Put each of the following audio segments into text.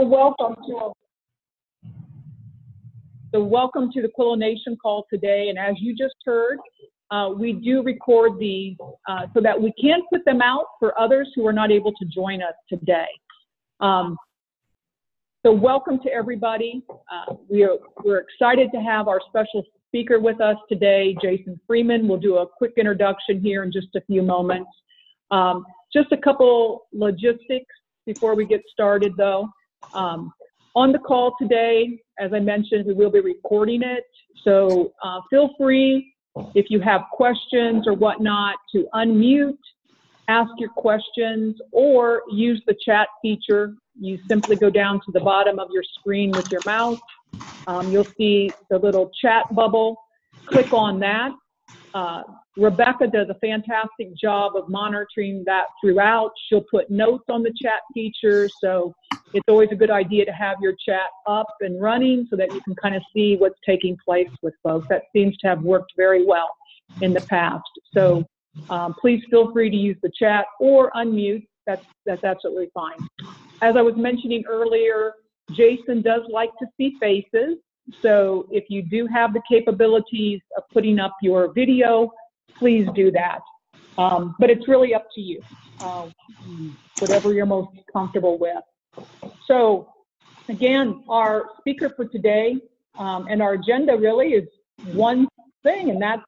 welcome to the Quillo Nation call today. And as you just heard, we do record these so that we can put them out for others who are not able to join us today. So welcome to everybody. We're excited to have our special speaker with us today, Jason Freeman. We'll do a quick introduction here in just a few moments. Just a couple logistics before we get started though. On the call today, as I mentioned, we will be recording it. So feel free, if you have questions or whatnot, to unmute, ask your questions, or use the chat feature. You simply go down to the bottom of your screen with your mouse. You'll see the little chat bubble. Click on that. Rebecca does a fantastic job of monitoring that throughout. She'll put notes on the chat feature, so it's always a good idea to have your chat up and running so that you can kind of see what's taking place with folks. That seems to have worked very well in the past. So please feel free to use the chat or unmute. That's absolutely fine. As I was mentioning earlier, Jason does like to see faces. So if you do have the capabilities of putting up your video, please do that. But it's really up to you, whatever you're most comfortable with. So again, our speaker for today and our agenda really is one thing, and that's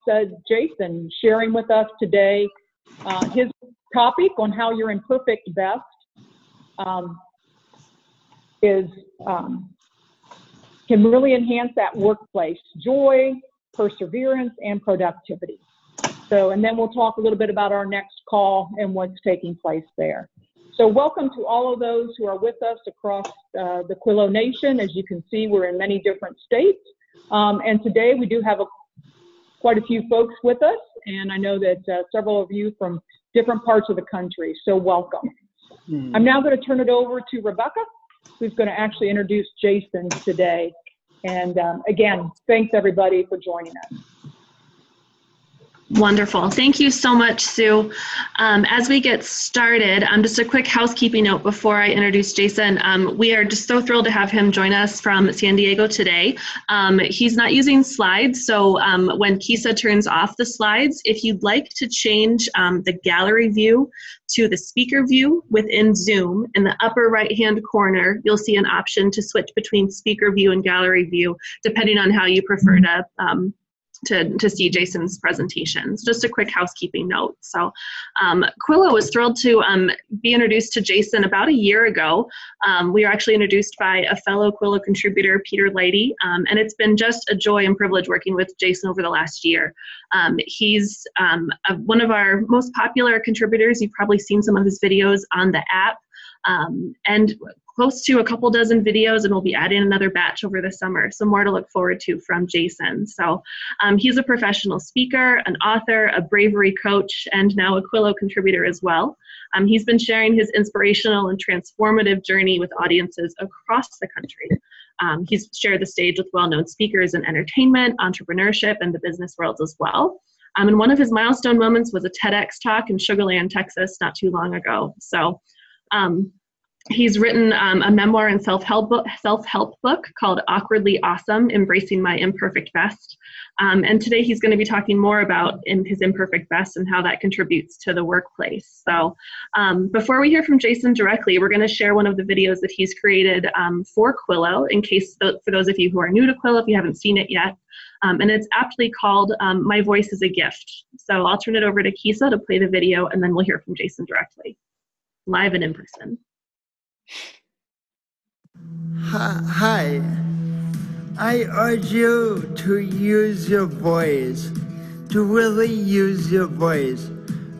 Jason sharing with us today his topic on how your imperfect best can really enhance that workplace joy, perseverance, and productivity. So, and then we'll talk a little bit about our next call and what's taking place there. So welcome to all of those who are with us across the Quillo Nation. As you can see, we're in many different states. And today we do have quite a few folks with us. And I know that several of you from different parts of the country. So welcome. I'm now going to turn it over to Rebecca, who's going to actually introduce Jason today. And again, thanks everybody for joining us. Wonderful. Thank you so much, Sue. As we get started, just a quick housekeeping note before I introduce Jason. We are just so thrilled to have him join us from San Diego today. He's not using slides, so when Kisa turns off the slides, if you'd like to change the gallery view to the speaker view within Zoom, in the upper right-hand corner, you'll see an option to switch between speaker view and gallery view, depending on how you prefer to see Jason's presentations. Just a quick housekeeping note. So Quillo was thrilled to be introduced to Jason about a year ago. We were actually introduced by a fellow Quillo contributor, Peter Leidy, and it's been just a joy and privilege working with Jason over the last year. He's one of our most popular contributors. You've probably seen some of his videos on the app, and close to a couple dozen videos, and we'll be adding another batch over the summer. So more to look forward to from Jason. So he's a professional speaker, an author, a bravery coach, and now a Quillo contributor as well. He's been sharing his inspirational and transformative journey with audiences across the country. He's shared the stage with well-known speakers in entertainment, entrepreneurship, and the business worlds as well. And one of his milestone moments was a TEDx talk in Sugar Land, Texas, not too long ago. So he's written a memoir and self-help book called Awkwardly Awesome, Embracing My Imperfect Best. And today he's going to be talking more about his imperfect best and how that contributes to the workplace. So before we hear from Jason directly, we're going to share one of the videos that he's created for Quillo, in case for those of you who are new to Quillo, if you haven't seen it yet. And it's aptly called My Voice is a Gift. So I'll turn it over to Kisa to play the video, and then we'll hear from Jason directly, live and in person. Hi, I urge you to use your voice, to really use your voice.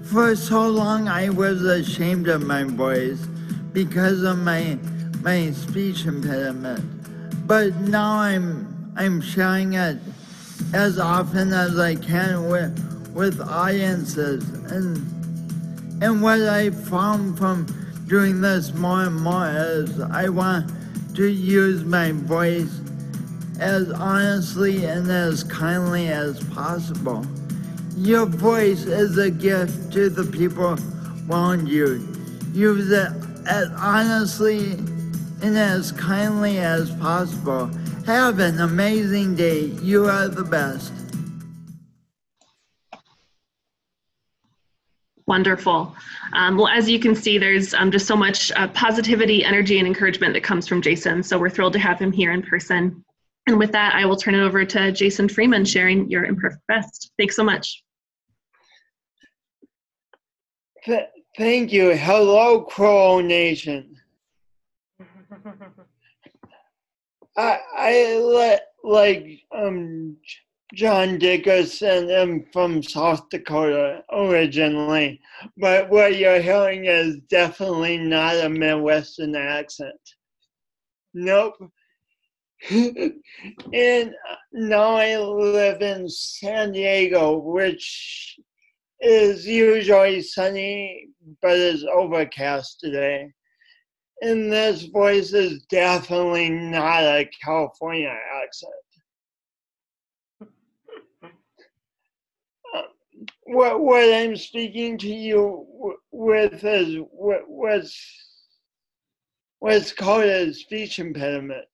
For so long I was ashamed of my voice because of my speech impediment. But now I'm sharing it as often as I can with audiences. And what I found from doing this more and more is I want to use my voice as honestly and as kindly as possible. Your voice is a gift to the people around you. Use it as honestly and as kindly as possible. Have an amazing day. You are the best. Wonderful. Well, as you can see, there's just so much positivity, energy, and encouragement that comes from Jason. So we're thrilled to have him here in person. And with that, I will turn it over to Jason Freeman sharing your Imperfect Best. Thanks so much. Thank you. Hello, Quillo Nation. I like John Dickerson. I'm from South Dakota originally, but what you're hearing is definitely not a Midwestern accent. Nope. And now I live in San Diego, which is usually sunny, but is overcast today. And this voice is definitely not a California accent. What I'm speaking to you with is what's called a speech impediment.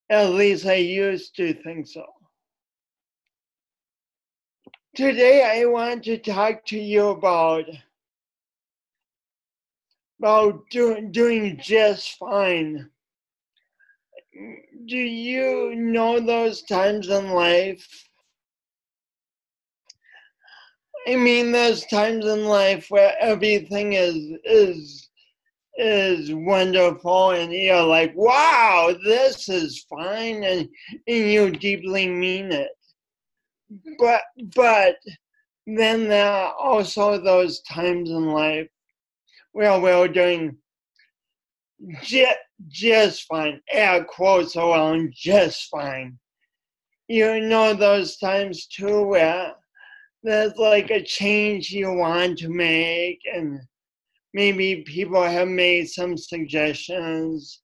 At least I used to think so. Today I want to talk to you about doing just fine. Do you know those times in life? I mean, those times in life where everything is wonderful and you're like, wow, this is fine, and you deeply mean it. But then there are also those times in life where we're doing just fine, air quotes around just fine. You know those times too where there's like a change you want to make, and maybe people have made some suggestions,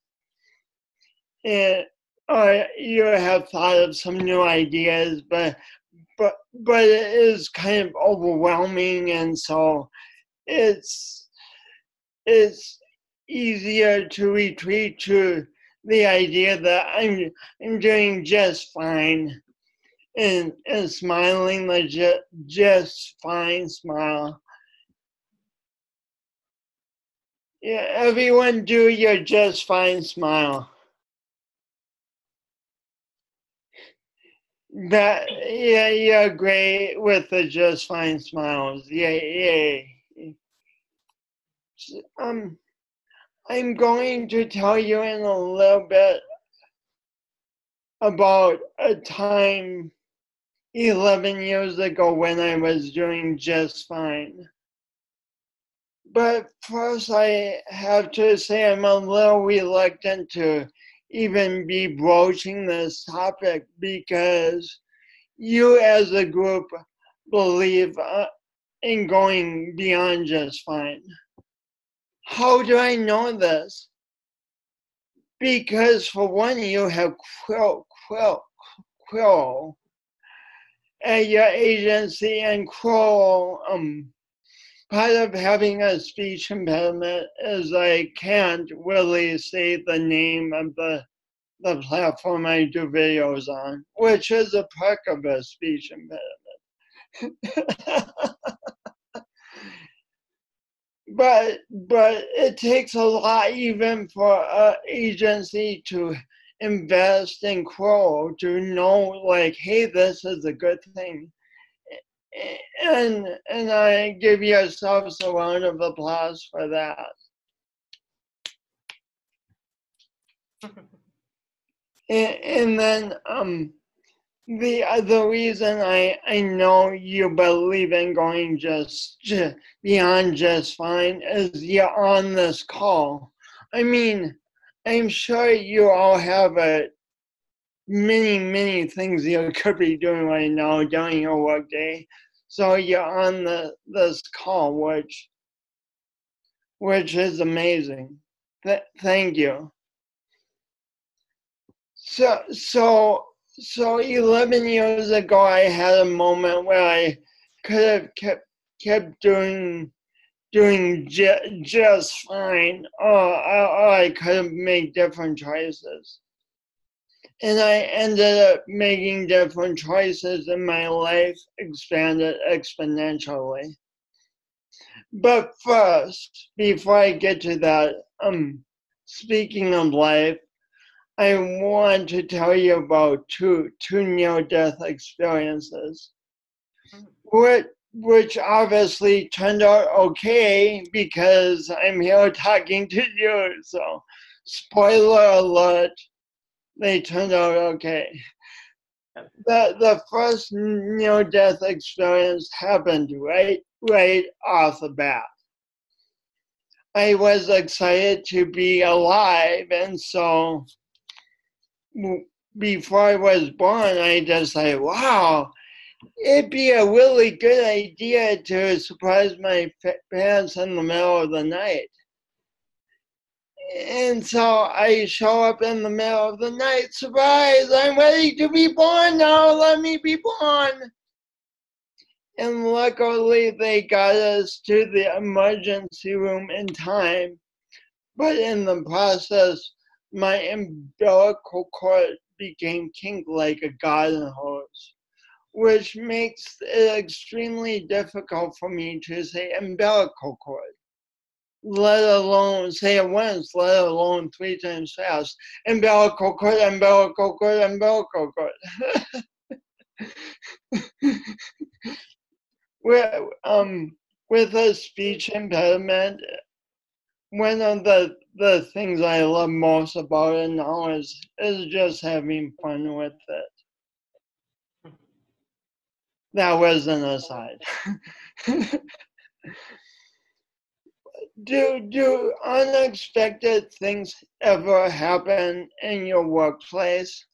or you have thought of some new ideas, but it is kind of overwhelming, and so it's easier to retreat to the idea that I'm doing just fine, and smiling the just fine smile. Yeah, everyone do your just fine smile. Yeah, you're great with the just fine smiles. Yay. I'm going to tell you in a little bit about a time 11 years ago when I was doing just fine. But first I have to say I'm a little reluctant to even be broaching this topic because you as a group believe in going beyond just fine. How do I know this? Because for one, you have Quillo at your agency, and Quillo, part of having a speech impediment is I can't really say the name of the platform I do videos on, which is a perk of a speech impediment. But it takes a lot even for an agency to invest in Quillo to know, like, hey, this is a good thing. And I give yourselves a round of applause for that. And then the other reason I know you believe in going just beyond just fine is you're on this call. I mean, I'm sure you all have many things you could be doing right now during your workday. So you're on this call, which is amazing. Thank you. So 11 years ago, I had a moment where I could have kept doing doing just fine, or I could have made different choices. And I ended up making different choices, and my life expanded exponentially. But first, before I get to that, speaking of life, I want to tell you about two near-death experiences, which obviously turned out okay because I'm here talking to you. So, spoiler alert, they turned out okay. The first near-death experience happened right off the bat. I was excited to be alive, and so before I was born, I decided, wow, it'd be a really good idea to surprise my parents in the middle of the night. And so I show up in the middle of the night, surprise, I'm ready to be born now, let me be born. And luckily they got us to the emergency room in time. But in the process, my umbilical cord became kinked like a garden hose, which makes it extremely difficult for me to say umbilical cord, let alone say it once, let alone 3 times fast. Umbilical cord, umbilical cord, umbilical cord. With a speech impediment, one of the things I love most about it now is just having fun with it. That was an aside. Do unexpected things ever happen in your workplace?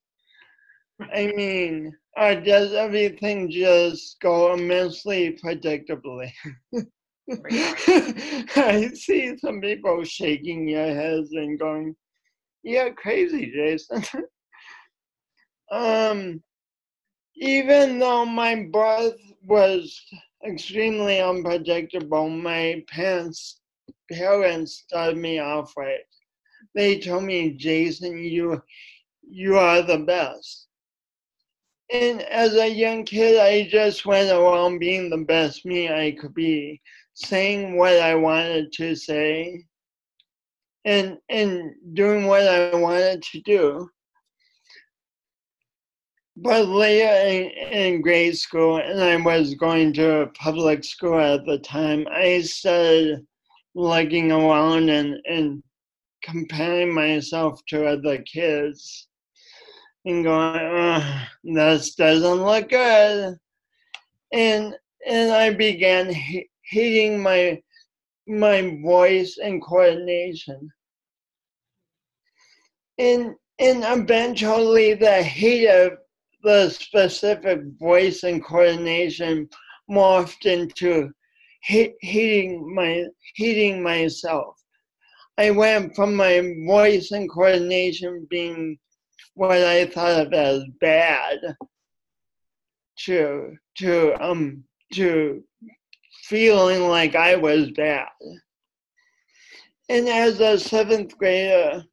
I mean, or does everything just go immensely predictably? I see some people shaking their heads and going, "You're crazy, Jason." Even though my birth was extremely unpredictable, my parents started me off right. They told me, "Jason, you are the best." And as a young kid, I just went around being the best me I could be, saying what I wanted to say, and doing what I wanted to do. But later in grade school, and I was going to a public school at the time, I started looking around and comparing myself to other kids and going, this doesn't look good. And I began hating my voice and coordination. And eventually the hate of the specific voice and coordination morphed into hating myself. I went from my voice and coordination being what I thought of as bad to feeling like I was bad. And as a 7th grader,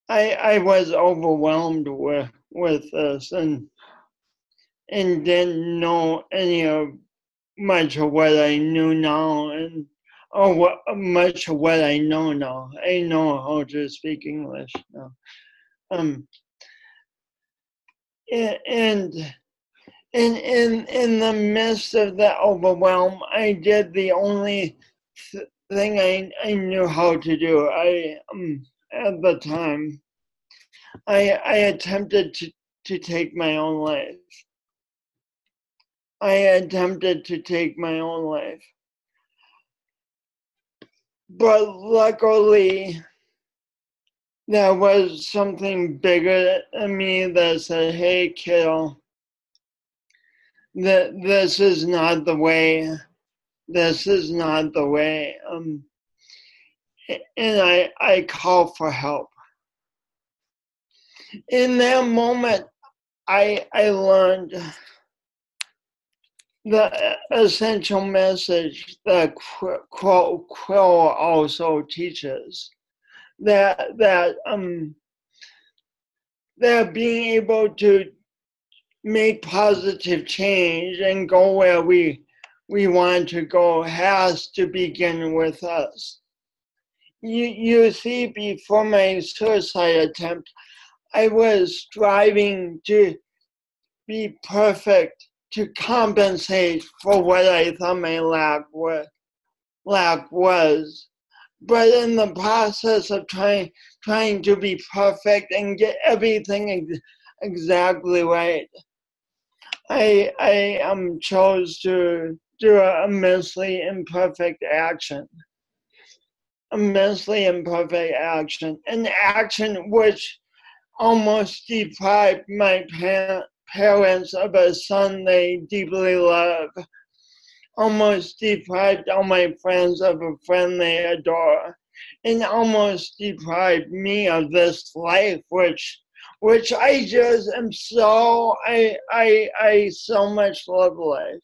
I was overwhelmed with this and didn't know much of what I knew now, much of what I know now. I know how to speak English now. And in the midst of that overwhelm, I did the only thing I knew how to do. At the time, I attempted to take my own life. I attempted to take my own life. But luckily, there was something bigger than me that said, hey, kiddo, this is not the way. This is not the way. And I called for help. In that moment, I learned the essential message that Quillo also teaches, that being able to make positive change and go where we want to go has to begin with us. You see, before my suicide attempt, I was striving to be perfect to compensate for what I thought my lack was. But in the process of trying to be perfect and get everything exactly right, I chose to do an immensely imperfect action. Immensely imperfect action. An action which almost deprived my parents of a son they deeply love. Almost deprived all my friends of a friend they adore. And almost deprived me of this life which I just am so, I so much love life.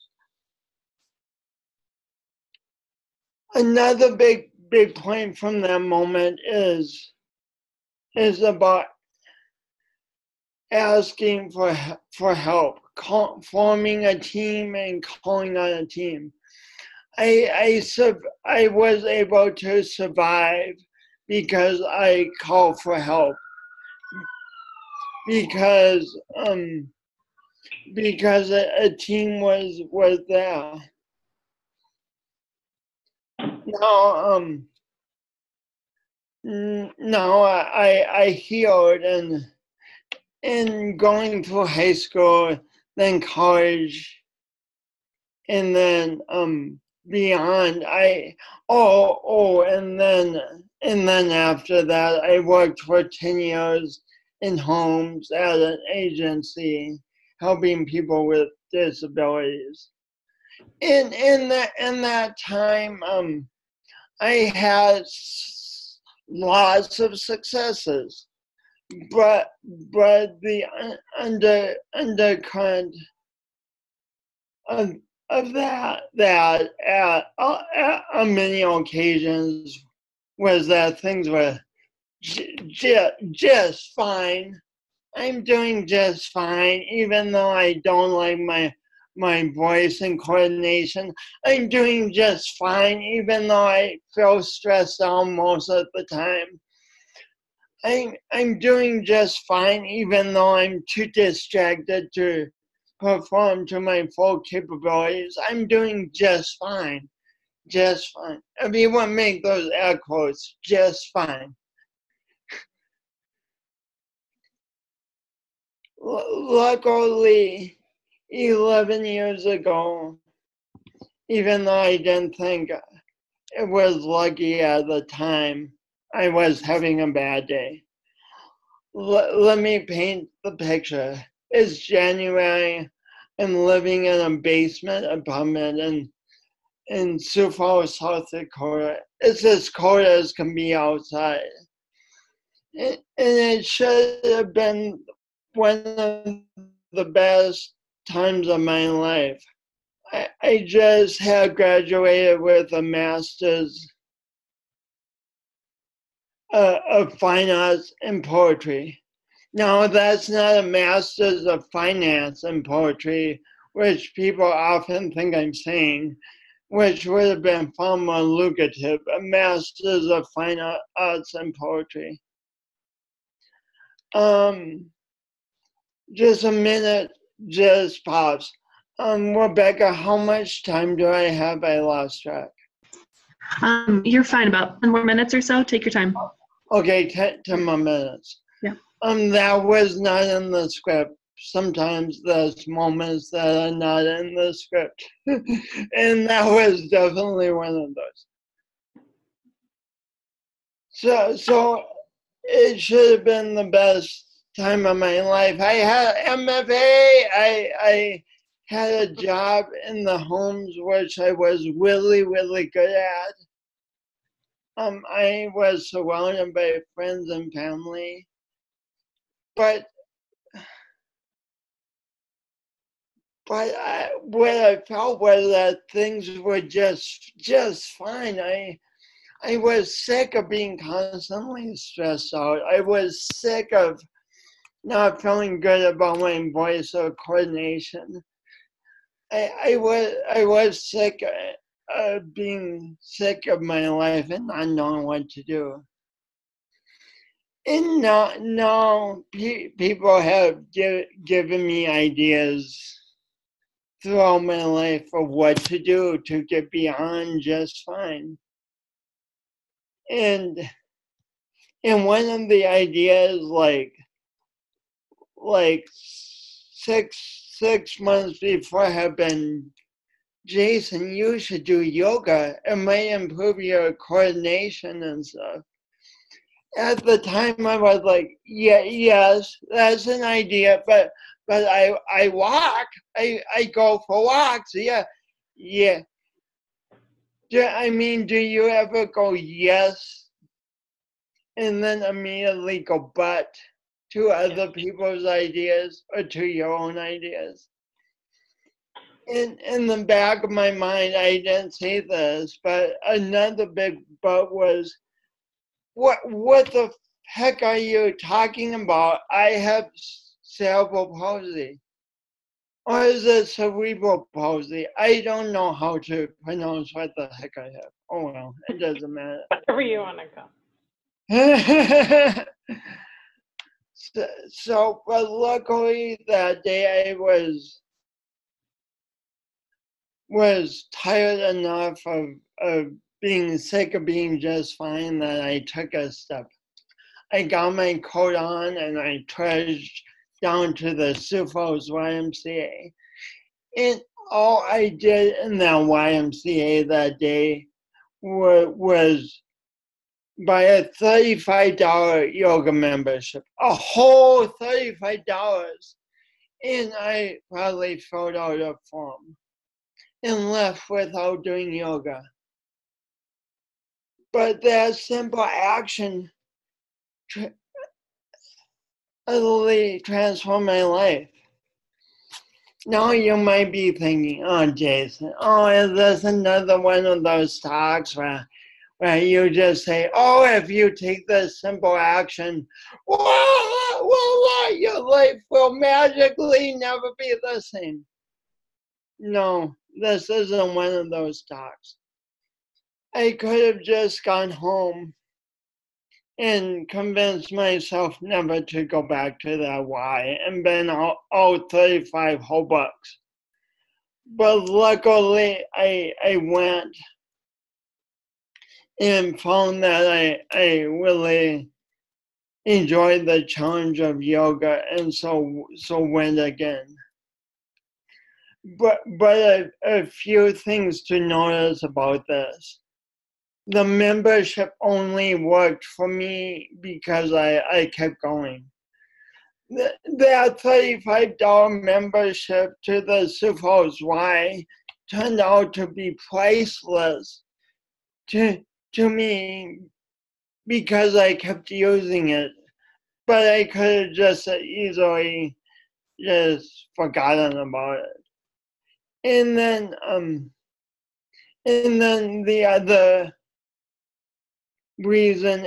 Another big point from that moment is about asking for help, forming a team and calling on a team. I was able to survive because I called for help. Because a team was there. Now I healed and going through high school, then college, and then beyond. And then after that, I worked for 10 years in homes at an agency helping people with disabilities. In that time, I had lots of successes, but the undercurrent of that on many occasions was that things were just fine. I'm doing just fine, even though I don't like my voice and coordination. I'm doing just fine, even though I feel stressed out most of the time. I'm doing just fine, even though I'm too distracted to perform to my full capabilities. I'm doing just fine. Just fine. Everyone make those air quotes, just fine. Luckily, 11 years ago, even though I didn't think it was lucky at the time, I was having a bad day. Let me paint the picture. It's January. I'm living in a basement apartment in Sioux Falls, South Dakota. It's as cold as can be outside. And it should have been one of the best times of my life. I just had graduated with a master's of fine arts in poetry. Now, that's not a master's of finance in poetry, which people often think I'm saying, which would have been far more lucrative, a master's of fine arts in poetry. Just a minute, just pops. Rebecca, how much time do I have? I lost track. You're fine. About 10 more minutes or so. Take your time. Okay, 10 more minutes. Yeah. That was not in the script. Sometimes there's moments that are not in the script. And that was definitely one of those. So it should have been the best time of my life. I had MFA. I had a job in the homes which I was really, really good at. I was surrounded by friends and family. But but what I felt was that things were just fine. I was sick of being constantly stressed out. I was sick of not feeling good about my voice or coordination. I was sick of being sick of my life and not knowing what to do. And now people have given me ideas throughout my life of what to do to get beyond just fine. And one of the ideas, like six months before, have been, Jason, you should do yoga. It might improve your coordination and stuff. At the time, I was like, yes, that's an idea, but I walk. I go for walks. Yeah. Do you ever go yes and then immediately go but to other people's ideas or to your own ideas? In the back of my mind, I didn't say this, but another big but was, what the heck are you talking about? I have cerebral palsy. Or is it cerebral palsy? I don't know how to pronounce what the heck I have. Oh well, it doesn't matter. Whatever you want to go. So, but luckily that day I was tired enough of being sick of being just fine that I took a step. I got my coat on and I trudged down to the Sioux Falls YMCA. And all I did in that YMCA that day was buy a $35 yoga membership, a whole $35. And I probably filled out a form and left without doing yoga. But that simple action utterly transformed my life. Now you might be thinking, oh, Jason, is this another one of those talks where you just say, oh, if you take this simple action, your life will magically never be the same. No, this isn't one of those talks. I could have just gone home and convinced myself never to go back to that Y and been out 35 whole bucks. But luckily, I went and found that I really enjoyed the challenge of yoga, and so went again. But a few things to notice about this. The membership only worked for me because I kept going. That $35 membership to the Sioux Falls Y turned out to be priceless to me because I kept using it. But I could have just easily just forgotten about it. And then the other reason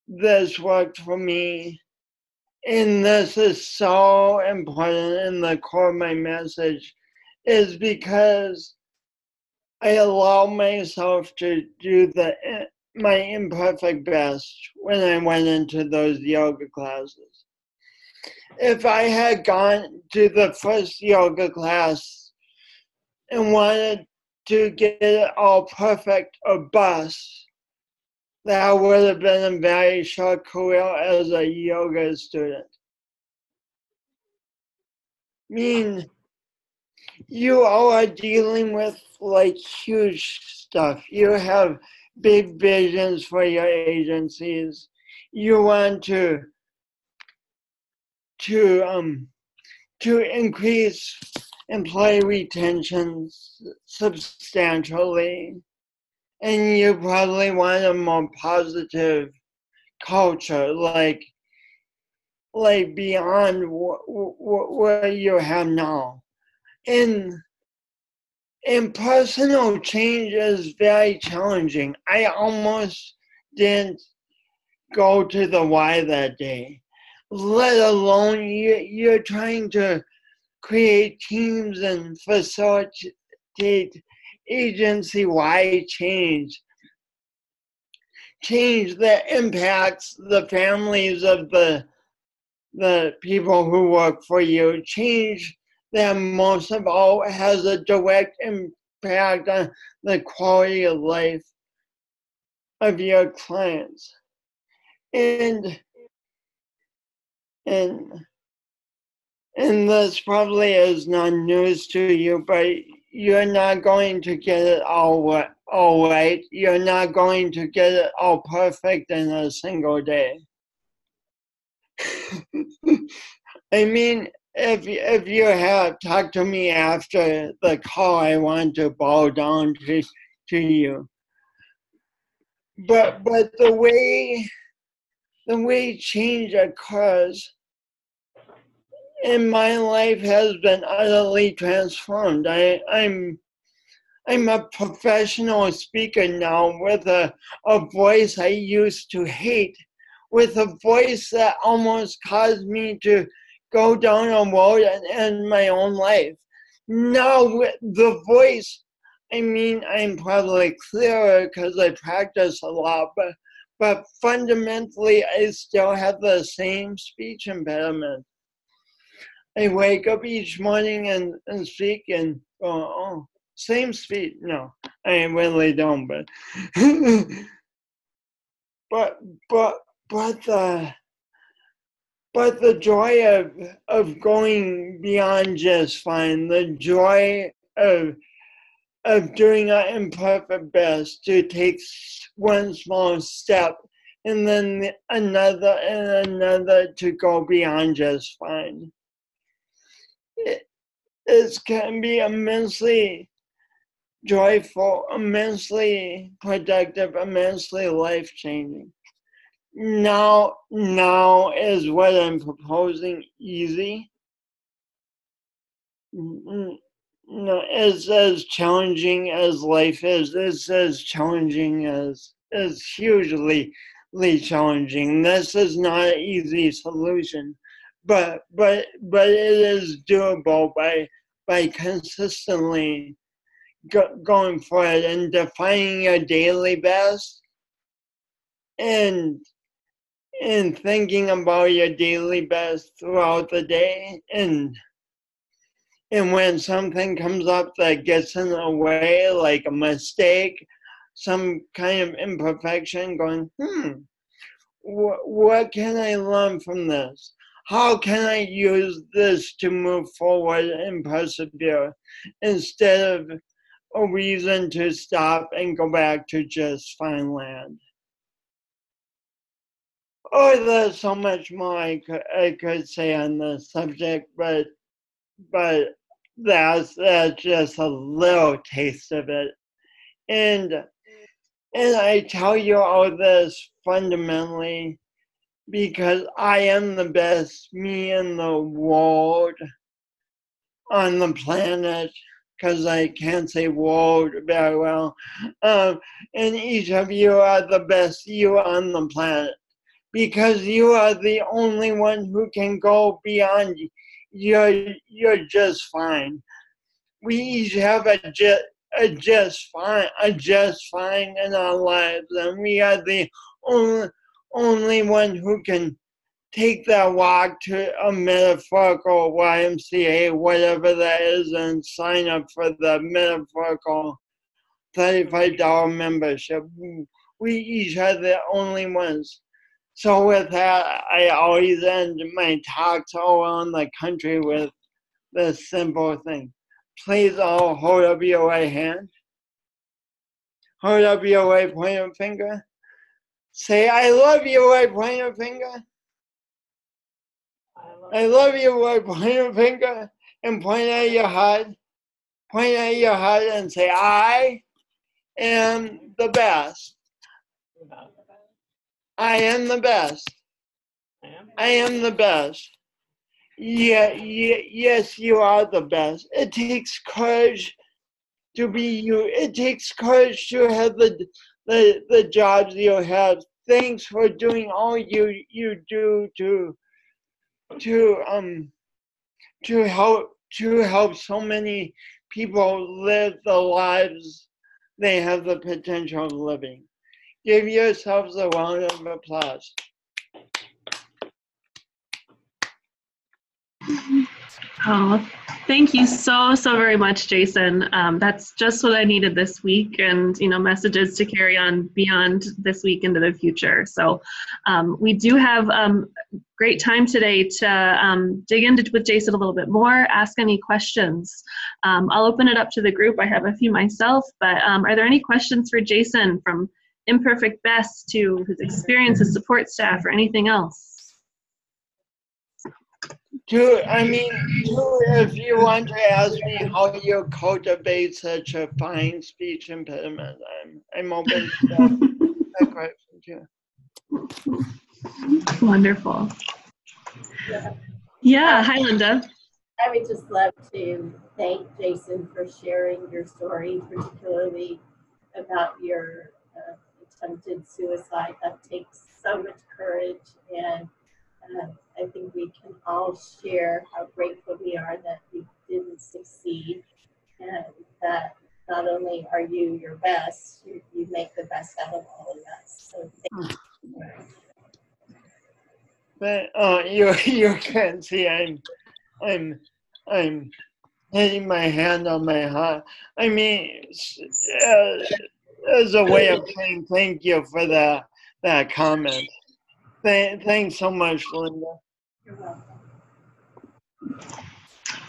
this worked for me, and this is so important in the core of my message, is because I allow myself to do my imperfect best when I went into those yoga classes. If I had gone to the first yoga class and wanted to get it all perfect or bust, that would have been a very short career as a yoga student. I mean, you all are dealing with like huge stuff. You have big visions for your agencies. You want to increase employee retention substantially. And you probably want a more positive culture, like beyond what you have now. and personal change is very challenging. I almost didn't go to the Y that day, let alone you're trying to create teams and facilitate agency-wide change that impacts the families of the people who work for you, change that most of all has a direct impact on the quality of life of your clients. And this probably is not news to you, but you're not going to get it all right. You're not going to get it all perfect in a single day. I mean, if you have talked to me after the call, I want to bow down to you. But the way change occurs in my life has been utterly transformed. I'm a professional speaker now with a voice I used to hate, with a voice that almost caused me to go down a road and end my own life. Now with the voice, I mean, I'm probably clearer because I practice a lot, but fundamentally I still have the same speech impediment. I wake up each morning and speak and go, oh, same speech. No, I really don't, but but the joy of going beyond just fine, the joy of doing our imperfect best to take one small step and then another and another to go beyond just fine. It can be immensely joyful, immensely productive, immensely life-changing. Now is what I'm proposing easy. No, it's as challenging as life is. It's as challenging as hugely challenging. This is not an easy solution, but it is doable by consistently going for it and defining your daily best and thinking about your daily best throughout the day, and when something comes up that gets in the way, like a mistake, some kind of imperfection, going, what can I learn from this? How can I use this to move forward and persevere instead of a reason to stop and go back to just fine land? Oh, there's so much more I could say on this subject, but that's just a little taste of it. And I tell you all this fundamentally because I am the best me in the world, on the planet, because I can't say world very well. And each of you are the best you on the planet, because you are the only one who can go beyond. You're just fine. We each have a just fine in our lives, and we are the only one who can take that walk to a metaphorical YMCA, whatever that is, and sign up for the metaphorical $35 membership. We each are the only ones. So with that, I always end my talks all around the country with this simple thing. Please all hold up your right hand. Hold up your right pointer finger. Say, I love your right pointer finger. I love your right pointer finger. And point at your heart. Point at your heart and say, I am the best. I am the best. I am the best. yes, you are the best. It takes courage to be you. It takes courage to have the jobs you have. Thanks for doing all you do to help so many people live the lives they have the potential of living. Give yourselves a round of applause. Oh, thank you so very much, Jason. That's just what I needed this week, and messages to carry on beyond this week into the future. So we do have great time today to dig into with Jason a little bit more, ask any questions. I'll open it up to the group. I have a few myself, but are there any questions for Jason, from Imperfect Best to his experience as support staff, or anything else? If you want to ask me how you cultivate such a fine speech impediment, I'm open to that question too. Wonderful. Yeah, hi Linda. I would just love to thank Jason for sharing your story, particularly about your attempted suicide. That takes so much courage, and I think we can all share how grateful we are that you didn't succeed, and that not only are you your best, you make the best out of all of us. So thank you. But you can see I'm hitting my hand on my heart. I mean, as a way of saying thank you for that comment. Thanks so much, Linda. You're welcome.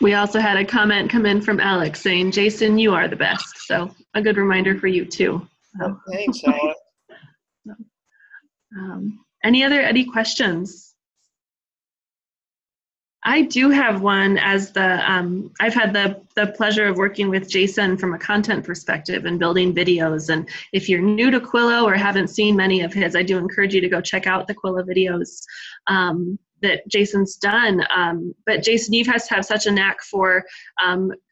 We also had a comment come in from Alex saying, Jason, you are the best. So a good reminder for you too. Thanks, Alex. Any questions? I do have one. As I've had the pleasure of working with Jason from a content perspective and building videos. And if you're new to Quillo or haven't seen many of his, I do encourage you to go check out the Quillo videos that Jason's done. But Jason, you have such a knack for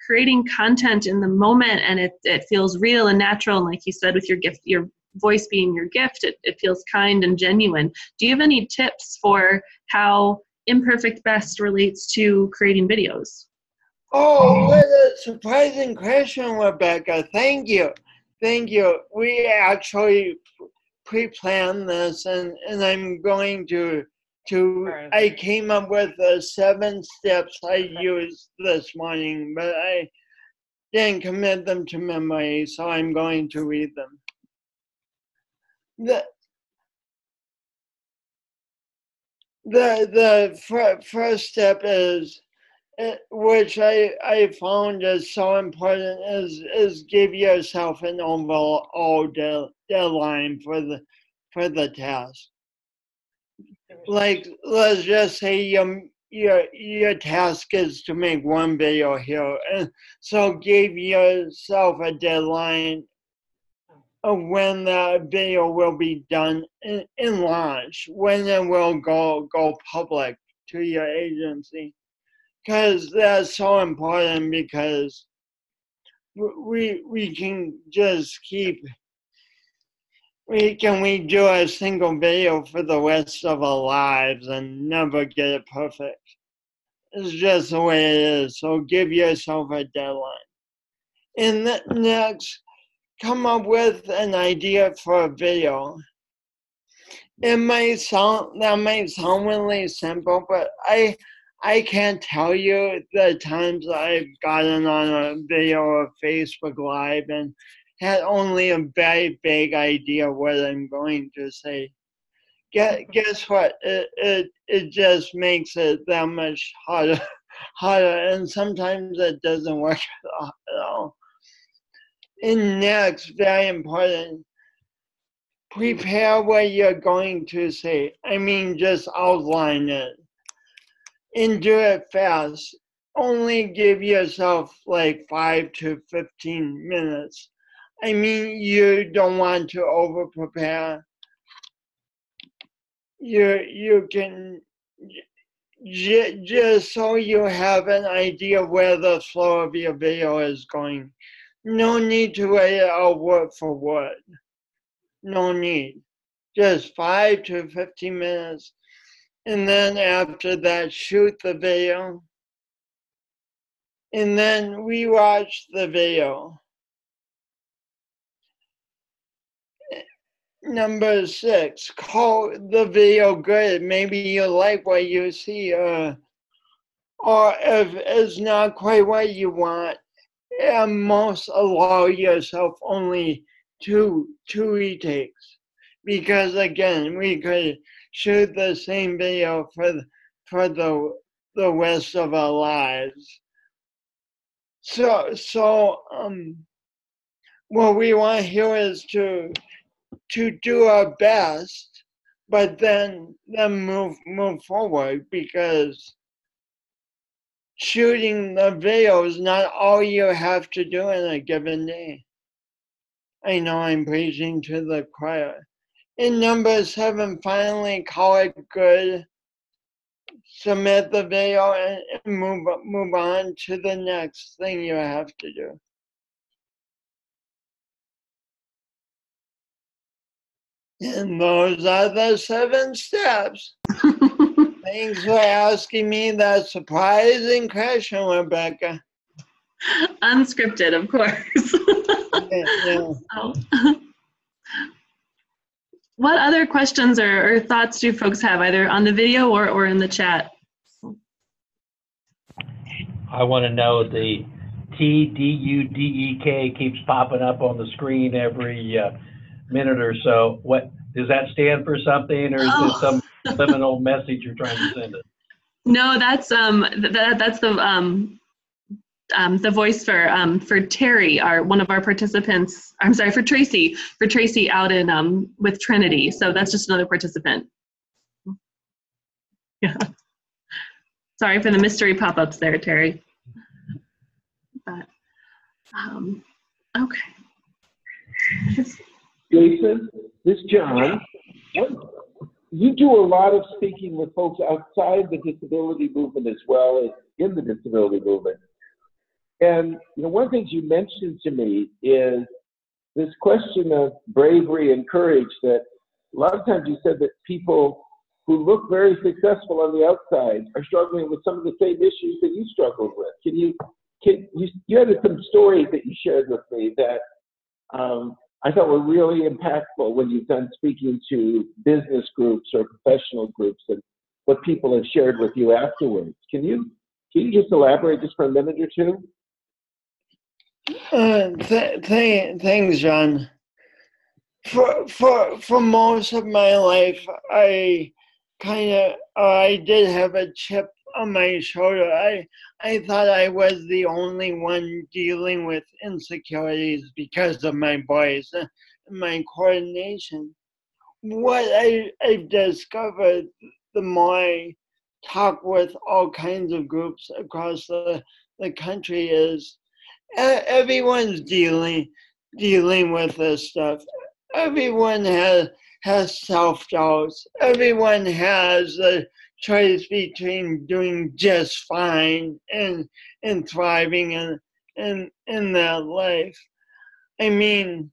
creating content in the moment, and it feels real and natural. And like you said, with your gift, your voice being your gift, it feels kind and genuine. Do you have any tips for how Imperfect Best relates to creating videos? Oh, what a surprising question, Rebecca. Thank you. We actually pre-planned this, and I'm going to I came up with 7 steps I used this morning, but I didn't commit them to memory, so I'm going to read them. The first step is, which I found is so important, is give yourself an overall deadline for the task. Like, let's just say your task is to make 1 video here, and so give yourself a deadline of when the video will be done in launch, when it will go public to your agency, because that's so important. Because we can just keep. We do a single video for the rest of our lives and never get it perfect. It's just the way it is. So give yourself a deadline. And next, come up with an idea for a video. That might sound really simple, but I can't tell you the times I've gotten on a video or Facebook Live and had only a very vague idea what I'm going to say. Guess what? It just makes it that much harder, and sometimes it doesn't work at all. And next, very important, prepare what you're going to say. I mean, just outline it and do it fast. Only give yourself like 5 to 15 minutes. I mean, you don't want to over prepare. You just so you have an idea where the flow of your video is going. No need to write it out word for word. No need. Just 5 to 15 minutes. And then after that, shoot the video. And then rewatch the video. Number 6, call the video good. Maybe you like what you see, or if it's not quite what you want, at most allow yourself only two retakes. Because again, we could shoot the same video for the rest of our lives. So what we want here is to do our best, but then move forward, because shooting the video is not all you have to do in a given day. I know I'm preaching to the choir. And number 7, finally call it good. Submit the video and move on to the next thing you have to do. And those are the 7 steps. Thanks for asking me that surprising question, Rebecca. Unscripted, of course. Yeah. Oh. What other questions or thoughts do folks have, either on the video or in the chat? I want to know the TDUDEK keeps popping up on the screen every minute or so. What does that stand for something, or is this some subliminal message you're trying to send us? No, that's the voice for Terry, one of our participants. I'm sorry, for Tracy out in with Trinity. So that's just another participant. Yeah. Sorry for the mystery pop-ups there, Terry. But okay. Jason, this is John. You do a lot of speaking with folks outside the disability movement as well as in the disability movement. And one of the things you mentioned to me is this question of bravery and courage, that a lot of times you said that people who look very successful on the outside are struggling with some of the same issues that you struggled with. You had some stories that you shared with me that I thought were really impactful when you've done speaking to business groups or professional groups, and what people have shared with you afterwards. Can you just elaborate just for a minute or two? Thanks, John. For most of my life, I did have a chip on my shoulder. I thought I was the only one dealing with insecurities because of my voice and my coordination. What I've discovered the more I talk with all kinds of groups across the country is everyone's dealing with this stuff. Everyone has self-doubts. Everyone has a choice between doing just fine and thriving in that life. I mean,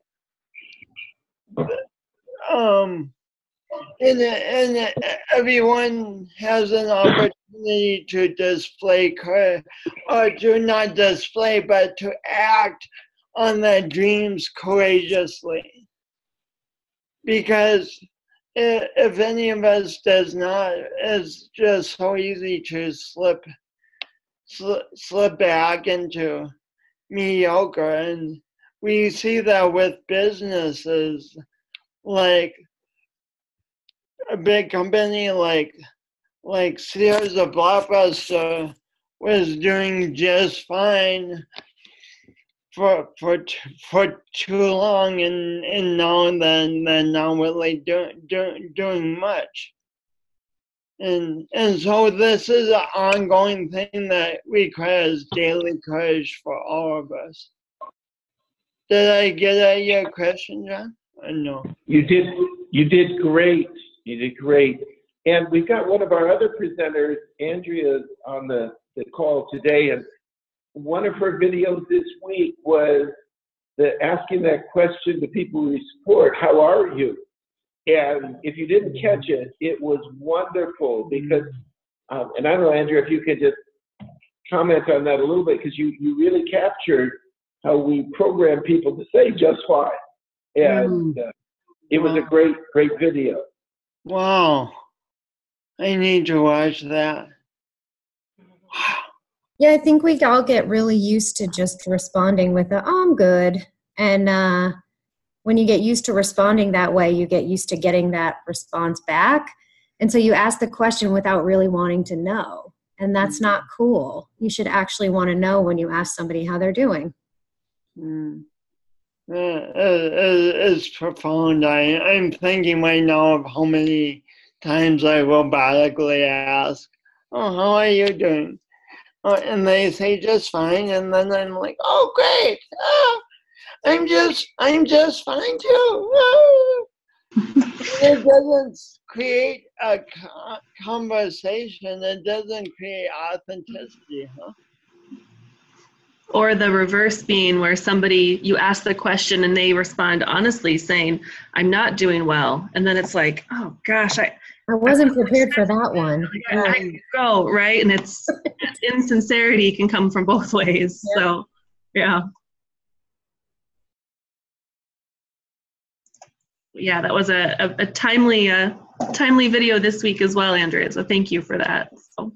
and everyone has an opportunity to display courage, or to not display, but to act on their dreams courageously. Because if any of us does not, it's just so easy to slip back into mediocre. And we see that with businesses, like a big company like Sears or Blockbuster was doing just fine for too long, and now they're not really doing much. And so this is an ongoing thing that requires daily courage for all of us. Did I get at your question, John? Or no? You did great. You did great. And we've got one of our other presenters, Andrea, on the call today. And one of her videos this week was asking that question to people we support, how are you? And if you didn't catch it, it was wonderful because, and I don't know, Andrea, if you could just comment on that a little bit, because you really captured how we program people to say just fine. And it was a great video. Wow. I need to watch that. Yeah, I think we all get really used to just responding with oh, I'm good. And when you get used to responding that way, you get used to getting that response back. And so you ask the question without really wanting to know. And that's not cool. You should actually want to know when you ask somebody how they're doing. It's profound. I'm thinking right now of how many times I robotically ask, oh, how are you doing? And they say just fine, and then I'm like, oh, great. Oh, I'm just fine too. Oh. It doesn't create a conversation. It doesn't create authenticity, huh? Or the reverse being where somebody, you ask the question and they respond honestly saying, I'm not doing well. And then it's like, oh gosh, I wasn't prepared for that one. I go, right? And it's insincerity can come from both ways. Yeah. So, yeah. Yeah, that was a timely video this week as well, Andrea. So thank you for that. So,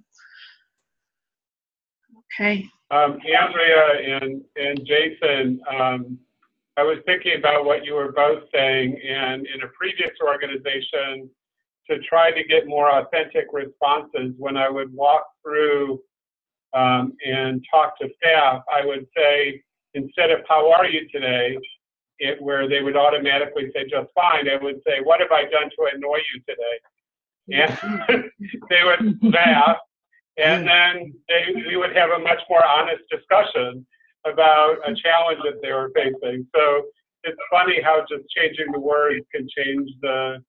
okay. Andrea and Jason, I was thinking about what you were both saying, and in a previous organization, to try to get more authentic responses, when I would walk through and talk to staff, I would say, instead of how are you today, where they would automatically say just fine, I would say, what have I done to annoy you today? And they would laugh. And then we would have a much more honest discussion about a challenge that they were facing. So it's funny how just changing the words can change the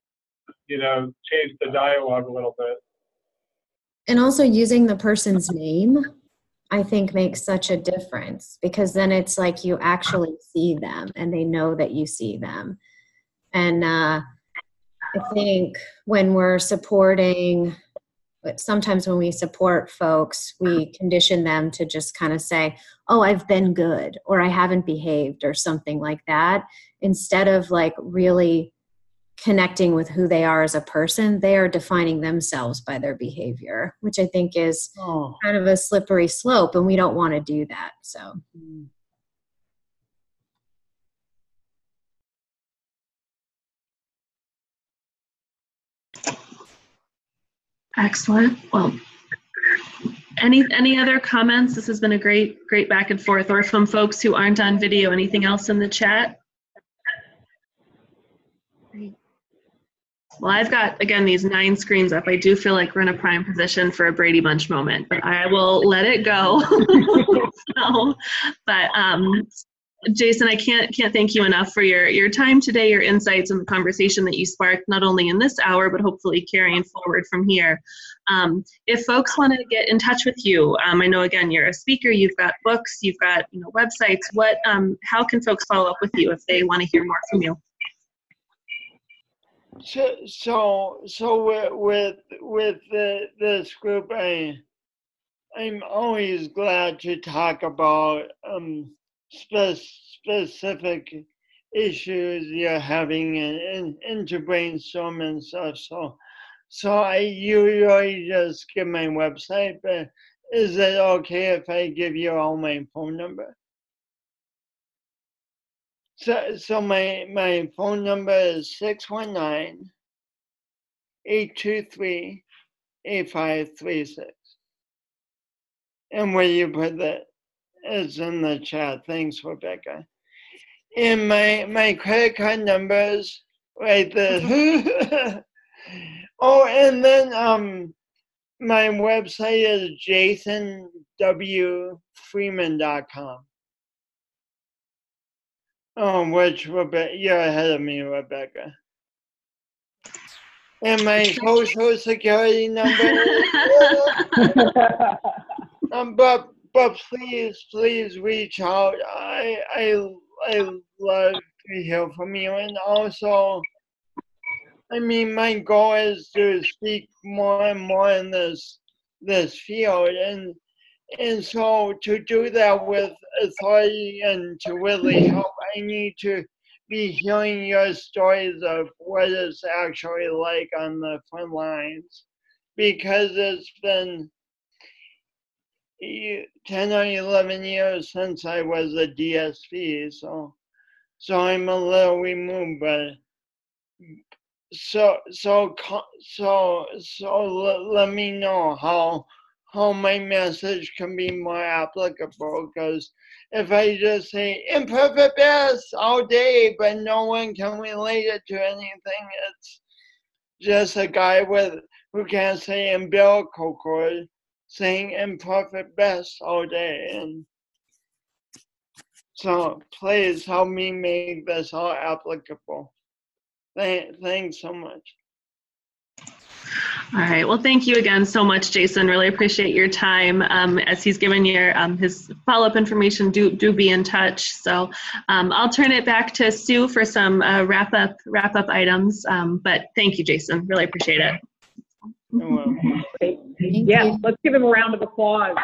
dialogue a little bit. And also using the person's name, I think, makes such a difference, because then it's like you actually see them and they know that you see them. And I think when we're supporting, but sometimes when we support folks, we condition them to just kind of say, oh, I've been good, or I haven't behaved, or something like that. Instead of like really connecting with who they are as a person, they are defining themselves by their behavior, which I think is kind of a slippery slope, and we don't want to do that. So. Excellent. Well, any other comments? This has been a great back and forth. Or from folks who aren't on video, anything else in the chat? Great. Well, I've got, again, these 9 screens up. I do feel like we're in a prime position for a Brady Bunch moment, but I will let it go. Jason, I can't thank you enough for your time today, your insights, and the conversation that you sparked, not only in this hour, but hopefully carrying forward from here. If folks want to get in touch with you, I know, again, you're a speaker, you've got books, you've got websites. How can folks follow up with you if they want to hear more from you? So with this group, I'm always glad to talk about specific issues you're having and to brainstorm and stuff. So I usually just give my website, but is it okay if I give you all my phone number? So my phone number is 619-823-8536. And where you put that is in the chat. Thanks, Rebecca. And my credit card numbers right there. Oh, and then my website is jasonwfreeman.com. Which Rebecca, you're ahead of me, Rebecca. and my social security number. But please reach out. I love to hear from you. And also, I mean, my goal is to speak more and more in this field, and so to do that with authority and to really help, I need to be hearing your stories of what it's actually like on the front lines, because it's been 10 or 11 years since I was a DSP, so I'm a little removed, but so let me know how my message can be more applicable, because if I just say imperfect best all day, but no one can relate it to anything, it's just a guy who can't say umbilical cord saying imperfect best all day. And so please help me make this all applicable. Thanks so much. All right. Well, thank you again so much, Jason. Really appreciate your time. As he's given your his follow-up information, do be in touch. So I'll turn it back to Sue for some wrap up items. But thank you, Jason. Really appreciate it. Great. Yeah, let's give him a round of applause.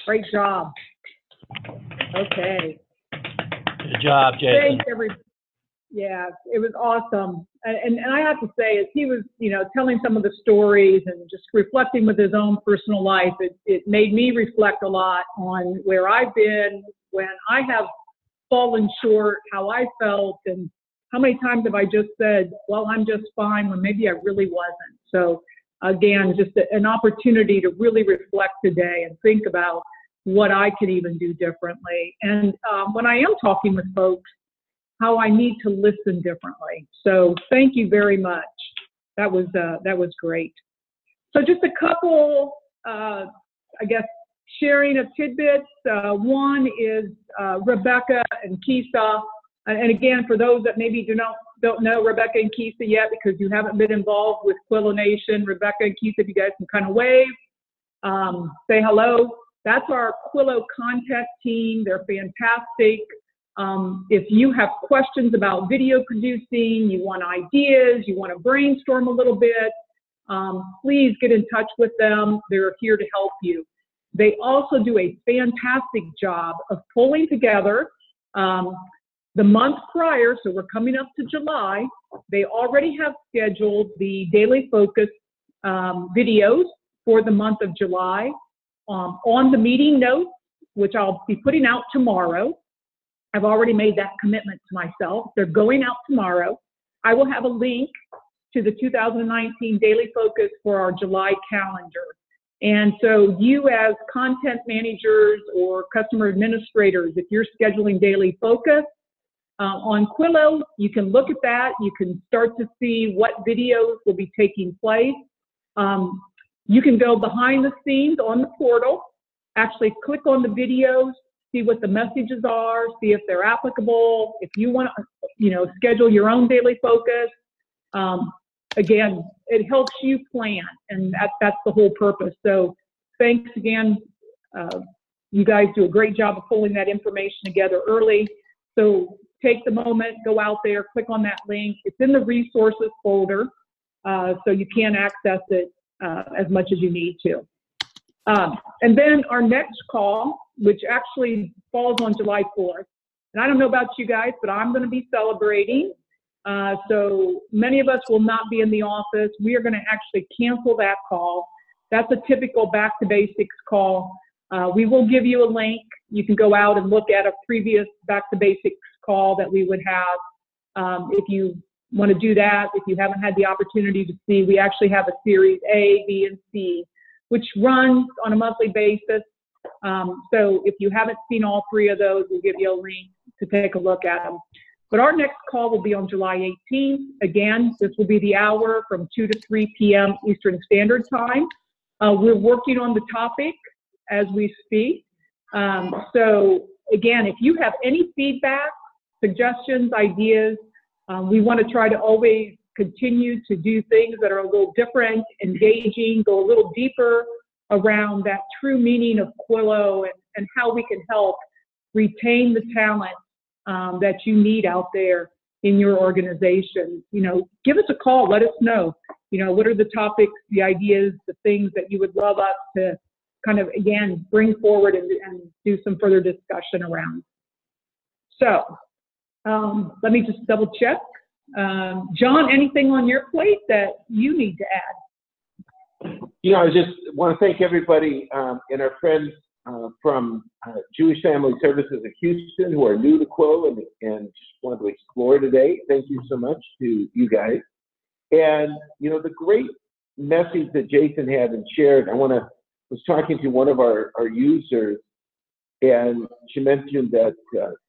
Great job. Okay. Good job, Jason. Thanks, everybody. Yeah, it was awesome. And I have to say, as he was, telling some of the stories and just reflecting with his own personal life, it made me reflect a lot on where I've been, when I have fallen short, how I felt, and how many times have I just said, well, I'm just fine, when maybe I really wasn't. So again, just an opportunity to really reflect today and think about what I could even do differently. And when I am talking with folks, how I need to listen differently. So thank you very much. That was great. So just a couple, I guess, sharing of tidbits. One is Rebecca and Kisa. And again, for those that maybe don't know Rebecca and Kisa yet, because you haven't been involved with Quillo Nation, Rebecca and Kisa, if you guys can kind of wave, say hello. That's our Quillo content team. They're fantastic. If you have questions about video producing, you want ideas, you want to brainstorm a little bit, please get in touch with them. They're here to help you. They also do a fantastic job of pulling together the month prior, so we're coming up to July. They already have scheduled the Daily Focus videos for the month of July on the meeting notes, which I'll be putting out tomorrow. I've already made that commitment to myself. They're going out tomorrow. I will have a link to the 2019 Daily Focus for our July calendar. And so you as content managers or customer administrators, if you're scheduling Daily Focus on Quillo, you can look at that. You can start to see what videos will be taking place. You can go behind the scenes on the portal, actually click on the videos, see what the messages are, see if they're applicable. If you want to, schedule your own Daily Focus, again, it helps you plan, and that's the whole purpose. So thanks again. You guys do a great job of pulling that information together early. So take the moment, go out there, click on that link. It's in the resources folder, so you can access it as much as you need to. And then our next call, which actually falls on July 4th. And I don't know about you guys, but I'm going to be celebrating. So many of us will not be in the office. We are going to actually cancel that call. That's a typical Back to Basics call. We will give you a link. You can go out and look at a previous Back to Basics call that we would have. If you want to do that, if you haven't had the opportunity to see, we actually have a series A, B, and C, which runs on a monthly basis. So if you haven't seen all three of those, we'll give you a link to take a look at them. But our next call will be on July 18th. Again, this will be the hour from 2 to 3 p.m. Eastern Standard Time. We're working on the topic as we speak. So again, if you have any feedback, suggestions, ideas, we want to try to always continue to do things that are a little different, engaging, go a little deeper around that true meaning of Quillo and how we can help retain the talent that you need out there in your organization. You know, give us a call, let us know, you know, what are the topics, the ideas, the things that you would love us to kind of, again, bring forward and do some further discussion around. So let me just double check. John, anything on your plate that you need to add? You know, I just want to thank everybody and our friends from Jewish Family Services of Houston who are new to Quillo and just wanted to explore today. Thank you so much to you guys. And, you know, the great message that Jason had and shared, I was talking to one of our users, and she mentioned that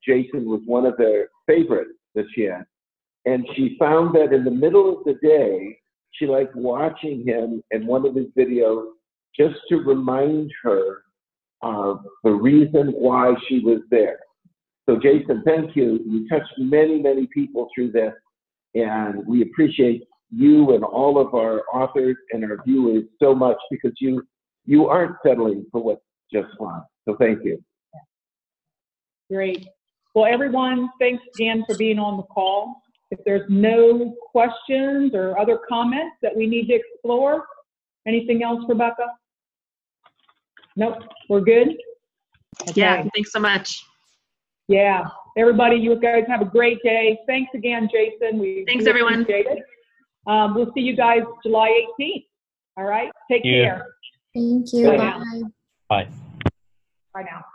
Jason was one of their favorites that she had. And she found that in the middle of the day, she liked watching him in one of his videos just to remind her of the reason why she was there. So Jason, thank you. You touched many, many people through this, and we appreciate you and all of our authors and our viewers so much because you aren't settling for what's just fine. So thank you. Great. Well, everyone, thanks again for being on the call. If there's no questions or other comments that we need to explore, anything else, Rebecca? Nope, we're good? Okay. Yeah, thanks so much. Yeah, everybody, you guys have a great day. Thanks again, Jason. Thanks, everyone. Appreciate it. We'll see you guys July 18th. All right, take care. Thank you. Bye Bye. now. Bye. Bye now.